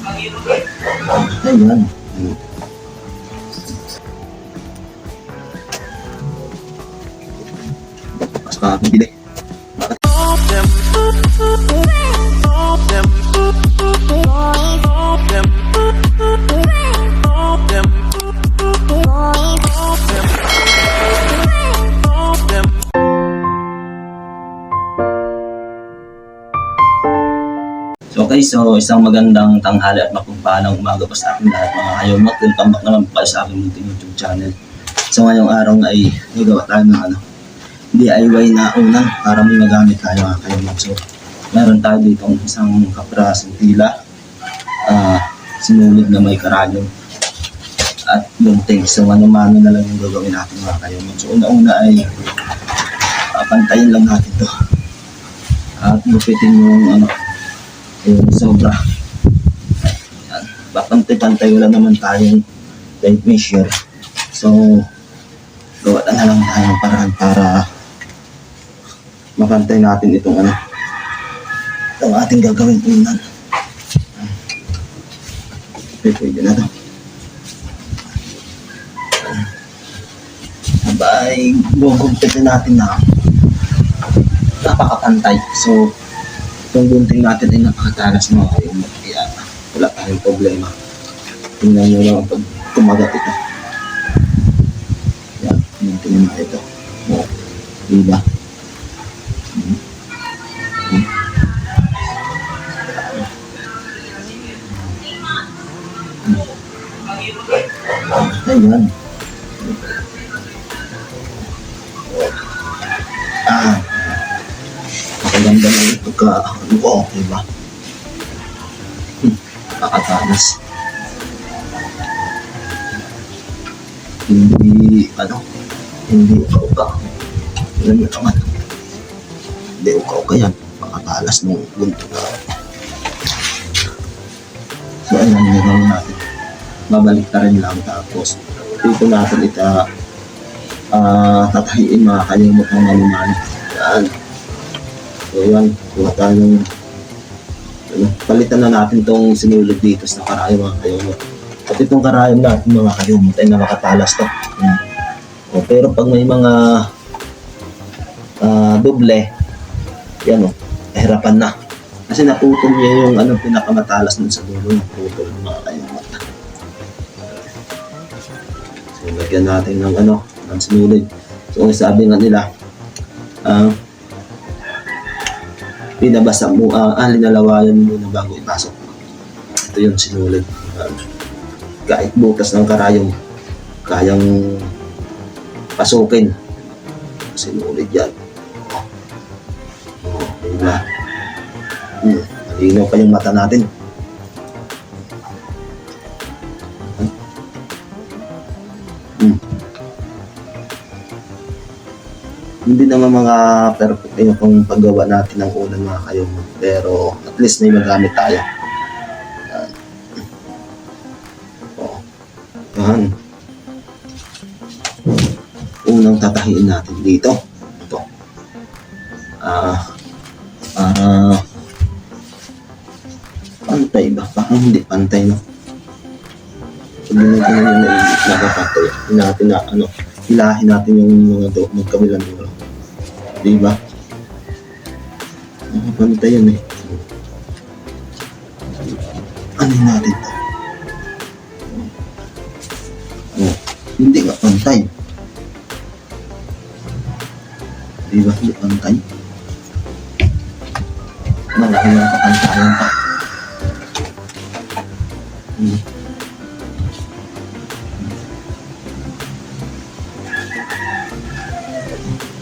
Ayan. Mas makakabili. So okay, so isang magandang tanghali at mapagpalang umaga po sa ating lahat mga kayomot. Welcome back naman po sa aking munting YouTube channel. So ngayong araw ay nagawa tayo ng DIY na unan para may magamit tayo mga kayomot. So meron tayo dito isang kaprasong tila, sinulid na may karayom at gunting. So mano-mano na lang yung gagawin natin mga kayomot. So una-una ay pantayin lang natin to at gupitin yung yung sobra. Yan. Papantay-pantay wala naman tayong tape measure. So, gawa na lang tayo ng paraan para mapantay natin itong itong ating gagawin unan. Okay, pwede na ito. Sabay, gugumpitin natin na napakapantay. So, itong gunting natin ay napakatalas mga kayomot, kaya wala tayong problema. Tingnan nyo lang pag kumagat ito. Yan, gunting na ito. O, diba? Ayan. Maganda na ito ka, okay ba? Nakatanas. Hindi uka-uka. Alam nyo naman. Hindi uka-uka yan. Makatalas ng gunto na. So ayan, nagawin natin. Babalik na rin lang tapos dito natin tatahiin mga kayomot ng malumanit. Yan. So yan, kuha tayong palitan na natin itong sinulid dito sa karayom mga kayomot. At itong karayom natin mga kayomot ay nakatalas to. Pero pag may mga doble, yan hirapan na. Kasi naputol niya yung pinakamatalas dun sa dulo, naputol mga kayomot. So lagyan natin ng ng sinulid. So sabi nga nila, pinabasa mo, linalawayan mo na bago ipasok. Ito yung sinulid. Kahit butas ng karayom, kayang pasukin. Sinulid yan. Diba? Malinaw pa yung mata natin. Hindi naman mga perfect yung paggawa natin ng unan mga kayomot, pero at least may magamit tayo. Yan. Unang tatahiin natin dito. Ito. Para pantay ba? Parang hindi pantay, no? Hindi natin yung nakapatay. Hilahin natin yung mga magkabilang dulo. Diba? Pantay yan ano natin to? Hindi nga pantay. Diba? Hindi pantay. Malaki na kapantayan pa.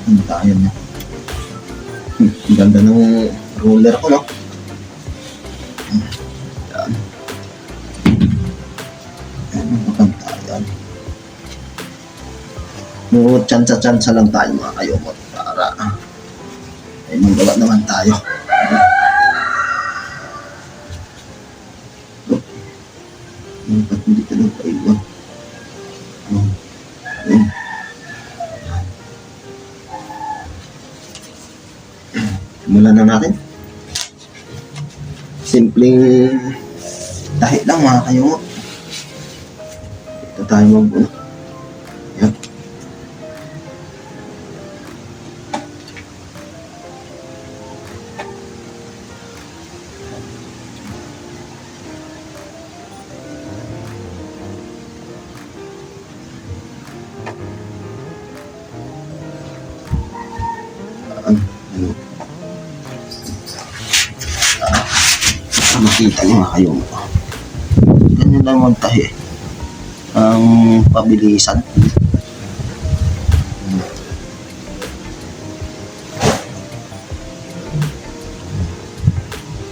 Pantayan na. Ang ganda ng roller ko, no? Yan. Yan ang papantayan. Tsansa-tsansa lang tayo mga kayomot para ay magawa naman tayo. Dapat hindi ka lang paiwan. Simulan na natin. Simpleng Tahi lang mga kayungot. Ito tayo mag-uno. Yan. Ano? Makita niyo mga kayungot. Ganyan lang magtahi. Ang pabilisan.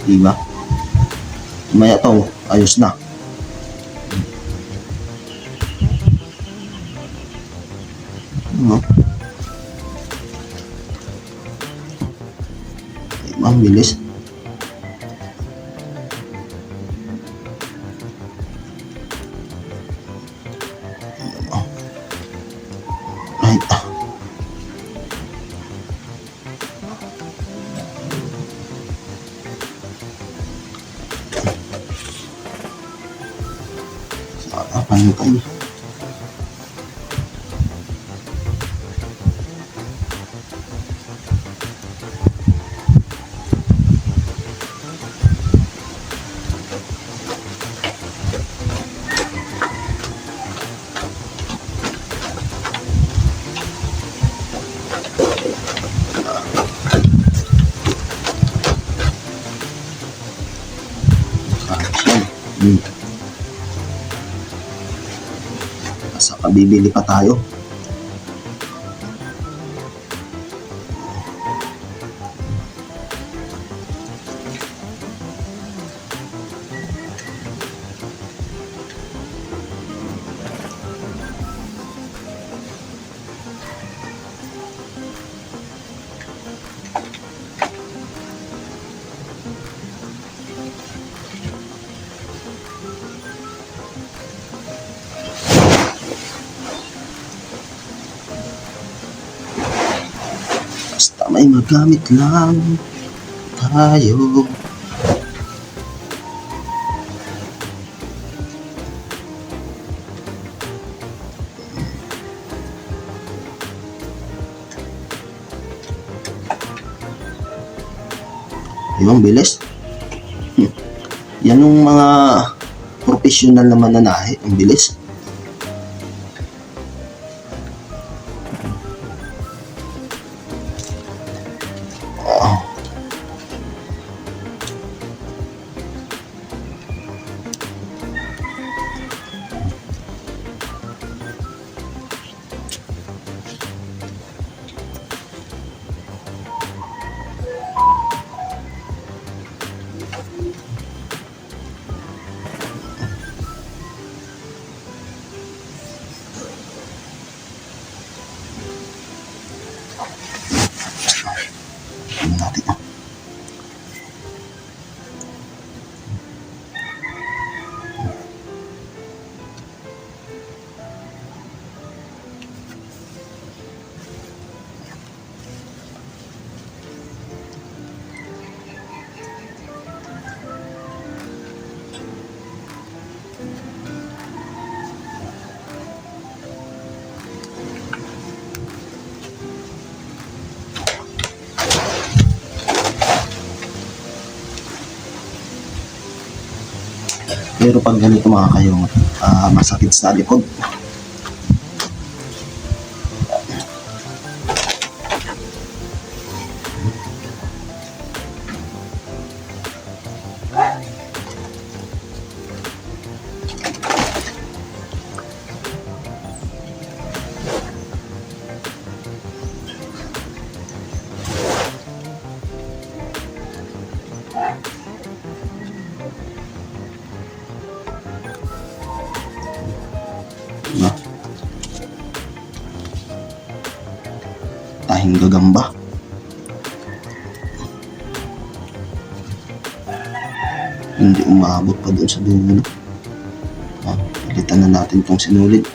Diba? Maya to, ayos na. Ano? Diba, ang bilis. Right. Sarapan mo kayo. Basta pabibili pa tayo. Basta may magamit lang tayo. Yung bilis. Yan yung mga professional na mananahe. Ang bilis. Natin. Pero pag ganito mga kayungot, masakit sa likod. Diba? Tahing gagamba. Hindi umabot pa doon sa dulo. Palitan na natin itong sinulid.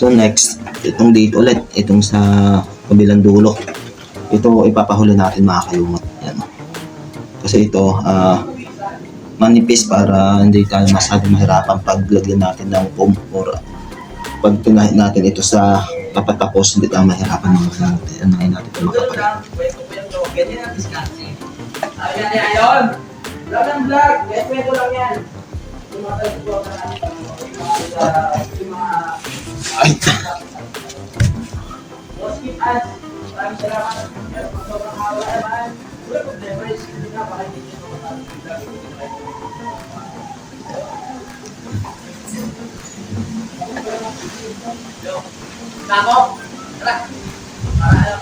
So next, itong dito ulit, itong sa kabilang dulo. Ito ipapahuli natin mga kayumot. Yan. Kasi ito, manipis para hindi tayo masyadong mahirapan paglagyan natin ng foam or pag tunahin natin ito sa papatapos, hindi tayo mahirapan natin natin ito makapalit. Ganyan ang discount. Ayun! Vlog ang vlog! Kwento lang yan. Yung mga talagpo na yung mga Ay! skip ads. Maraming salamat. Pero kung sobrang hawa naman, wala problema. Hindi na baka hindi nyo Nako! Tara! Para ano?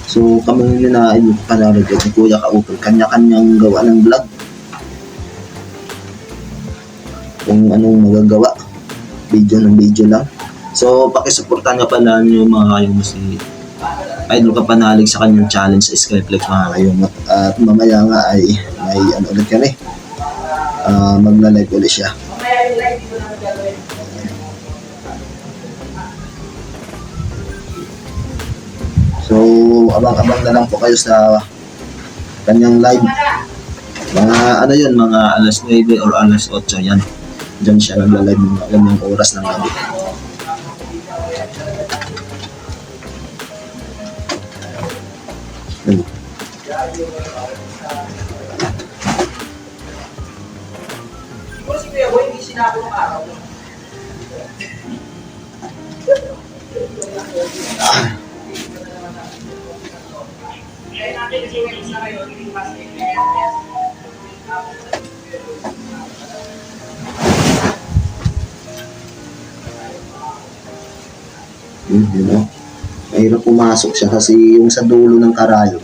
So kami na panonood ni Kuya Kaupol, kanya-kanyang gawa ng vlog. Kung anong magagawa, video ng video lang. So pakisuportahan nga pala nyo mga kayong si Idol Kapanalig sa kanyang challenge Skyflex mga kayong. At mamaya nga ay may ano ulit kami, magla-live ulit siya. Mamaya yung live dito namin gagawin. So abang-abang na lang po kayo sa kanyang live. Mga ano yun, mga alas 9 or alas 8 yan. Diyan siya nagla-live mga ganyang oras ng gabi. Siguro si Kuya Boy, hindi sinako ng araw. Kaya natin kasi wait na kayo, hindi mas You know, mahirap pumasok siya kasi yung sa dulo ng karayon,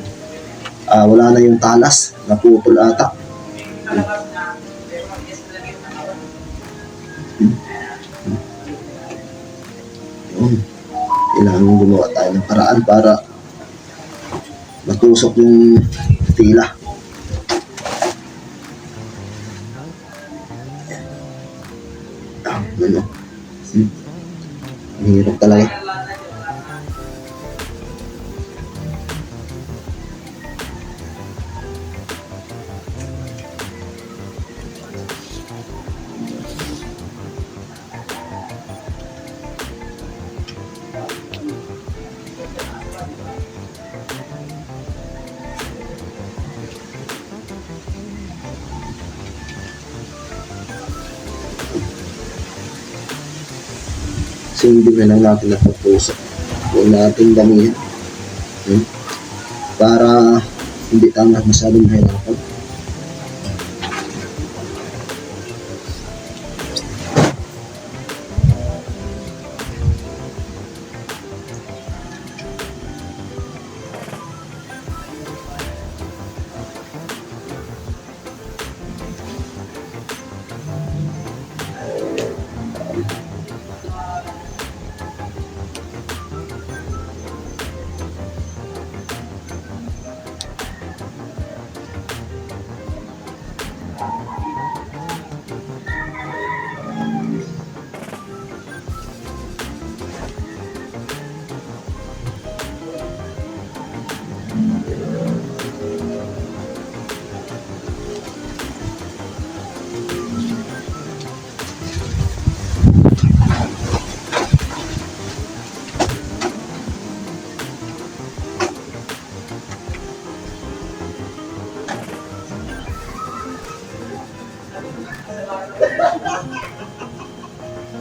wala na yung talas, naputol ata. palabas na, pero mag-guess na lang yung nakawan. Kailangan gumawa tayo ng paraan para matusok yung tila. Ano? Ang hirap talaga. So hindi na lang natin napatusok. Huwag natin damihan. Para hindi tayo masyadong mahirapan.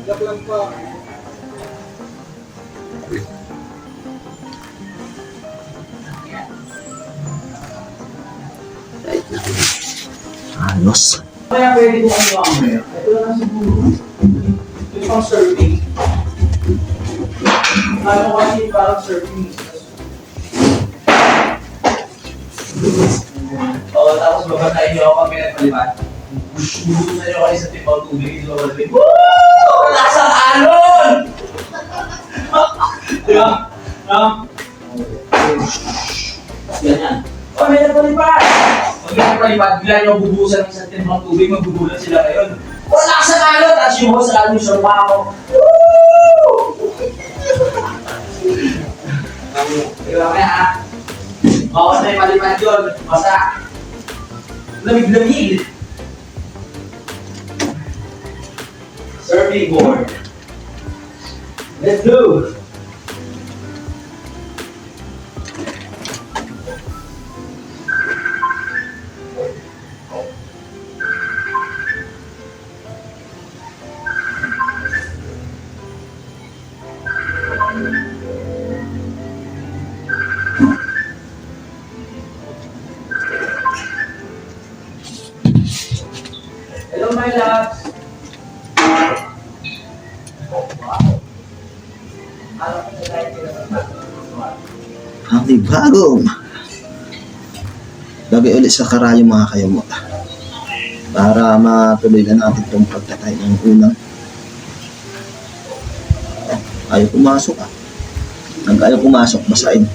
Gagawin pa. Right na. Halos. Kaya pwede ko ano ang meron. Ito lang siguro. Ito yung pang surfing. Ano kasi parang surfing. Oo, tapos babatayin niyo ako kami nagpalipan. Bubuto na niyo kayo sa tipaw tubig. Ito babatayin. Woo! Lasang alon! Di ba? Ganyan. Oh, may nagpalipad! Pag may nagpalipad, bigla nyo bubusan ng isang timbang tubig, magbubulan sila ngayon. Wala ka sa kalo, tapos yung host, lalo yung sarma ako. Woo! Diba kaya ha? Bawat may palipad yun, basta lamig-lamig. Surfing board. Let's go! Hello, my loves. Ang bagong lagay ulit sa karayom mga kayamot para matuloy na natin itong pagtatay ng unang ayaw pumasok nag ayaw pumasok basahin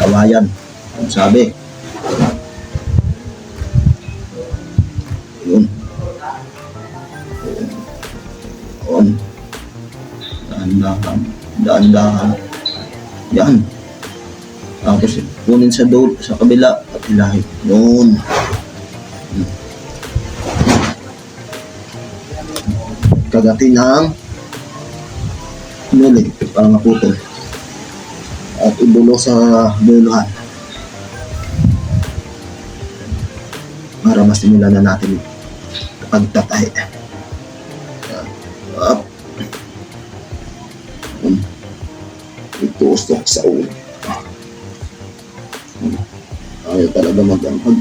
kawayan sabi yun on daan-dahan yan tapos kunin sa sa kabila at hilahin yun kagatin ng nulig para maputol at ibulo sa buluhan para masimulan na natin pagtatay up itusok sa ulo ayaw talaga mag-ampag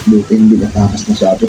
buti hindi natakas masyado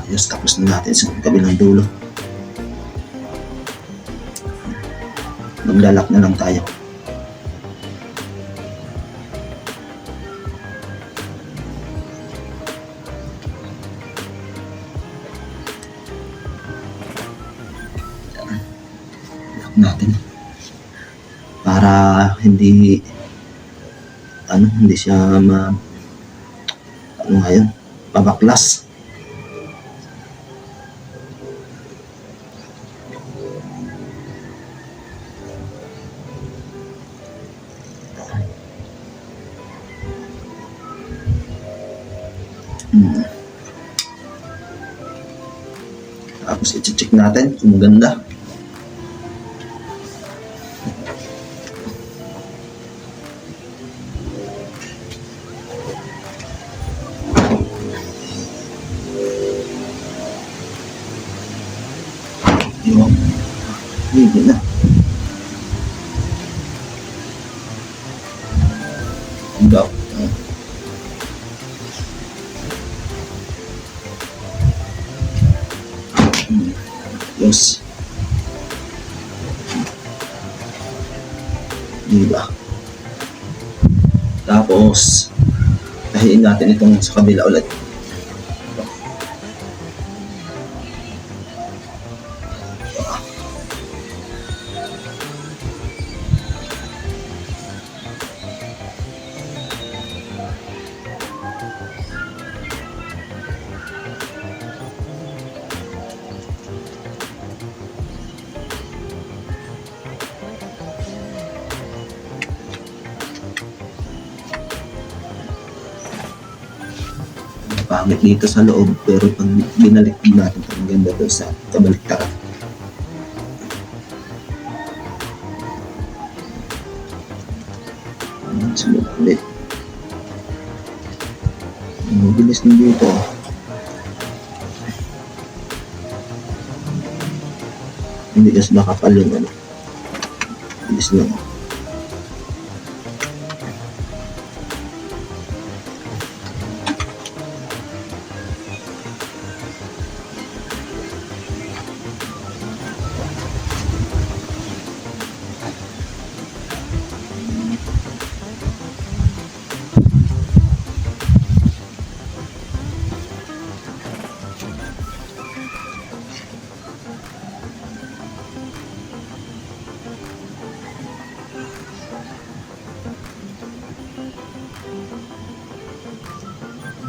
Yes, tapos na natin sa kabilang dulo. Maglalak na lang tayo. Lock natin. Para hindi hindi siya ngayon, pabaklas. Tapos i-check natin kung maganda. Yun. Hindi na. daw. Yes. Diba? Tapos, tahiin natin itong sa kabila ulit. Pangit dito sa loob, pero pag binalik natin ito, ang ganda doon sa kabaliktaran. Sunod ulit. Ang bilis na dito. Hindi kasi makapal yung ano. Bilis lang.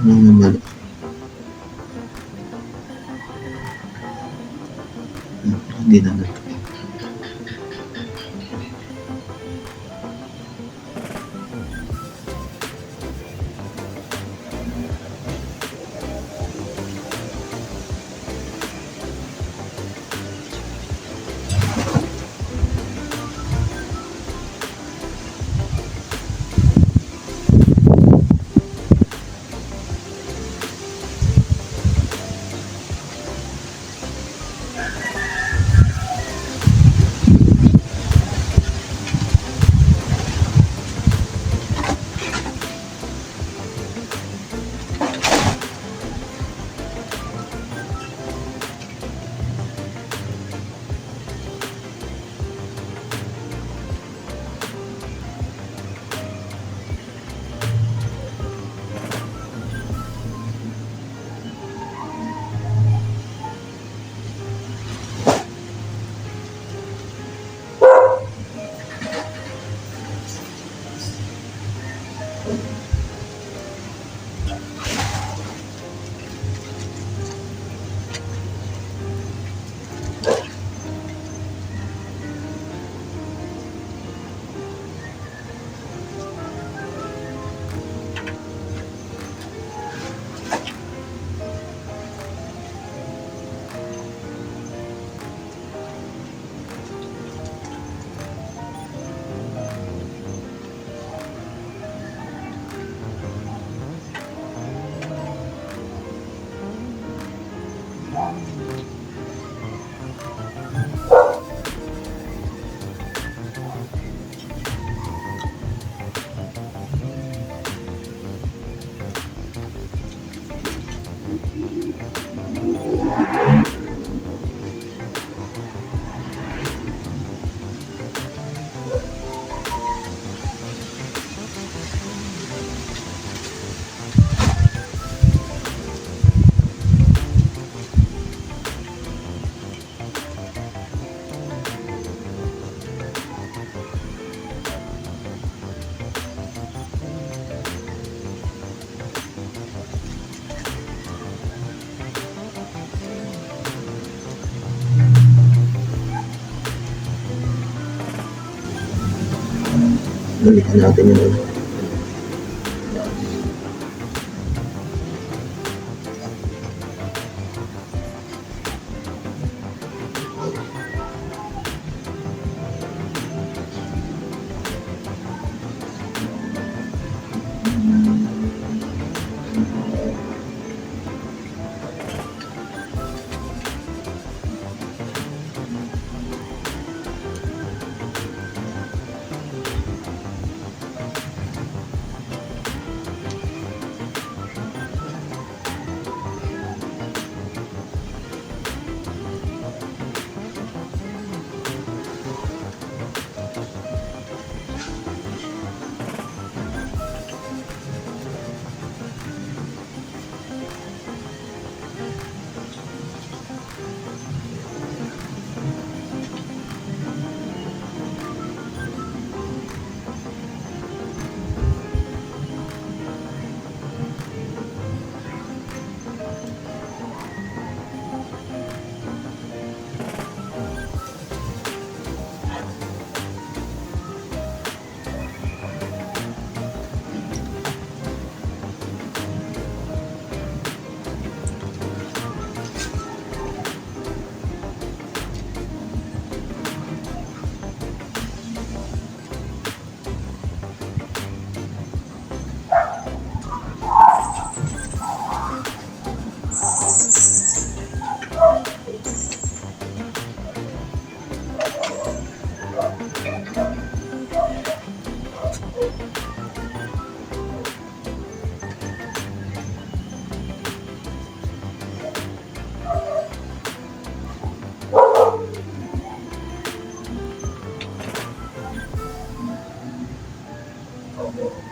Ano naman? Hindi naman. Balikan natin yun. Ito.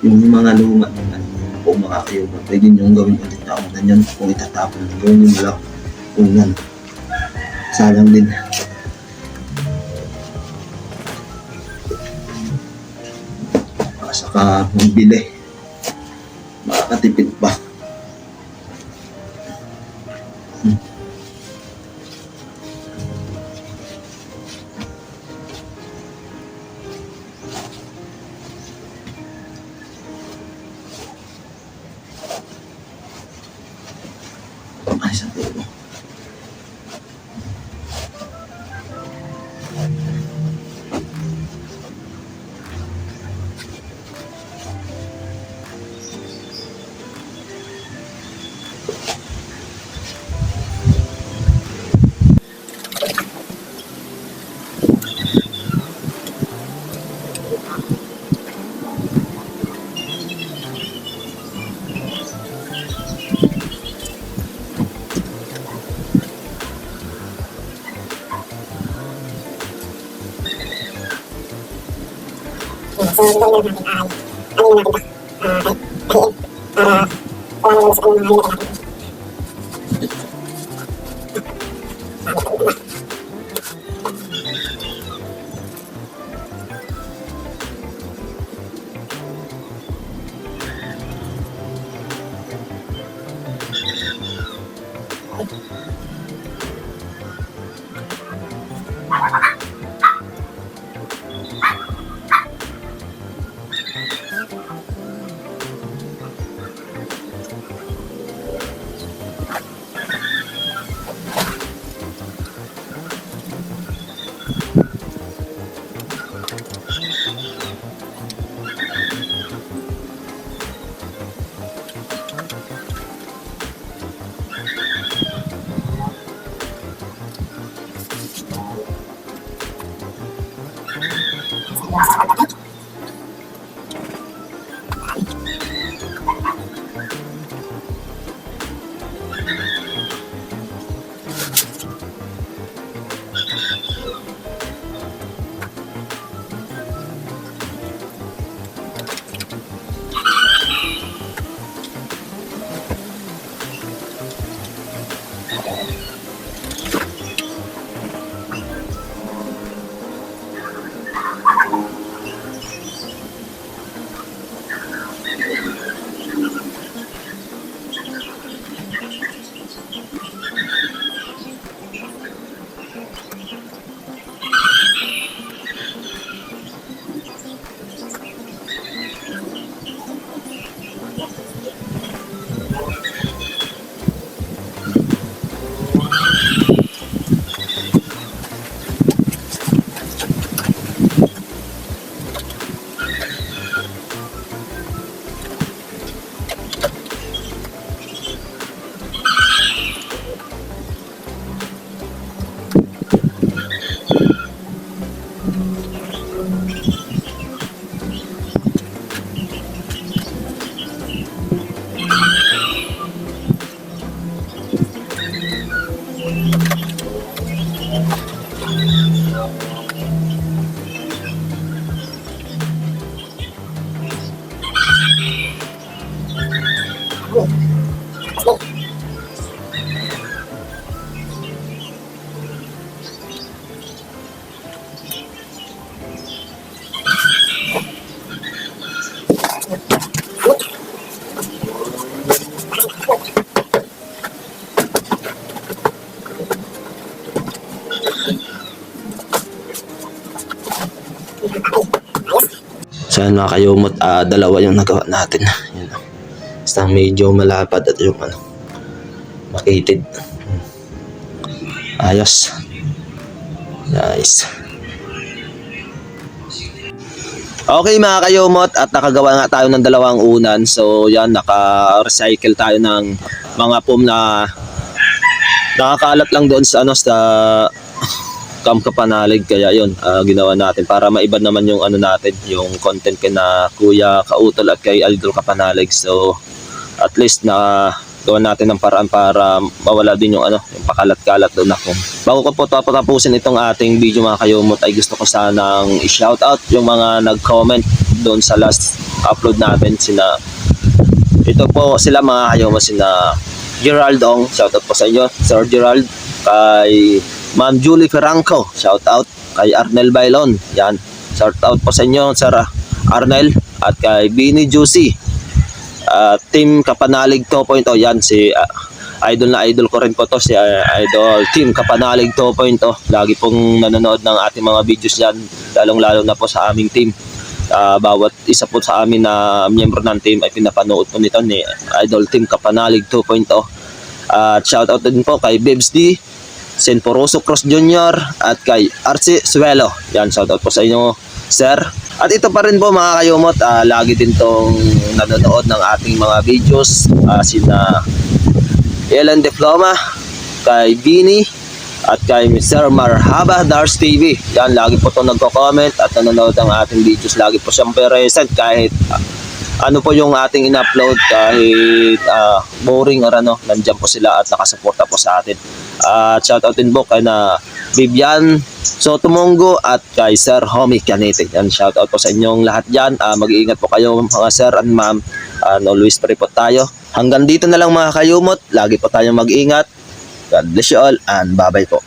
Yung mga luma ng po mga kayo, pwede nyo gawin ulit na kung ganyan, kung itatapon, gawin nyo lang kung yan. Sayang din. Saka magbili, makakatipid pa. Ay, sa tulo. So, gagawin natin ay ano natin ito? Hahiin para wala nang sa ano mga hinatid natin. So yan mga kayumot, dalawa yung nagawa natin. Yan. Basta medyo malapad at yung makitid. Ayos. Nice. Okay mga kayumot, at nakagawa nga tayo ng dalawang unan. So yan, naka-recycle tayo ng mga foam na nakakalat lang doon sa sa Camp Kapanalig. Kaya yun, ginawa natin para maiba naman yung natin, yung content kina Kuya Kautol at kay Aldol Kapanalig. So at least na gawa natin ng paraan para mawala din yung yung pakalat-kalat doon ako. Bago ko po tapusin itong ating video mga kayumot, ay gusto ko sanang i-shoutout yung mga nag-comment doon sa last upload natin. Ito po sila mga kayumot, sina Gerald Ong, shoutout po sa inyo Sir Gerald, kay Ma'am Julie Ferranco, shoutout, kay Arnel Bailon, yan, shoutout po sa inyo Sir Arnel, at kay Bini Juicy, Team Kapanalig 2.0, yan si idol na idol ko rin po to, si Idol Team Kapanalig 2.0. Lagi pong nanonood ng ating mga videos yan, lalong-lalo na po sa aming team. Bawat isa po sa amin na miyembro ng team ay pinapanood po nito ni Idol Team Kapanalig 2.0. Shoutout din po kay Bebs D, Sen Poroso Cross Jr. at kay Arce Suelo. Yan, shoutout po sa inyo sir. At ito pa rin po mga kayumot, lagi din tong nanonood ng ating mga videos, sina Ellen Diploma, kay Bini, at kay Mr. Marhaba Dars TV. Yan, lagi po itong nagko-comment at nanonood ng ating videos. Lagi po siyang present kahit ano po yung ating in-upload, kahit boring or nandyan po sila at nakasuporta po sa atin. At shoutout din po kay na Vivian Sotomongo at kay Sir Homie Canete. Yan, shoutout po sa inyong lahat dyan. Mag-iingat po kayo mga sir and ma'am. Always pray po tayo. Hanggang dito na lang mga kayumot. Lagi po tayong mag-ingat. God bless you all and bye-bye po.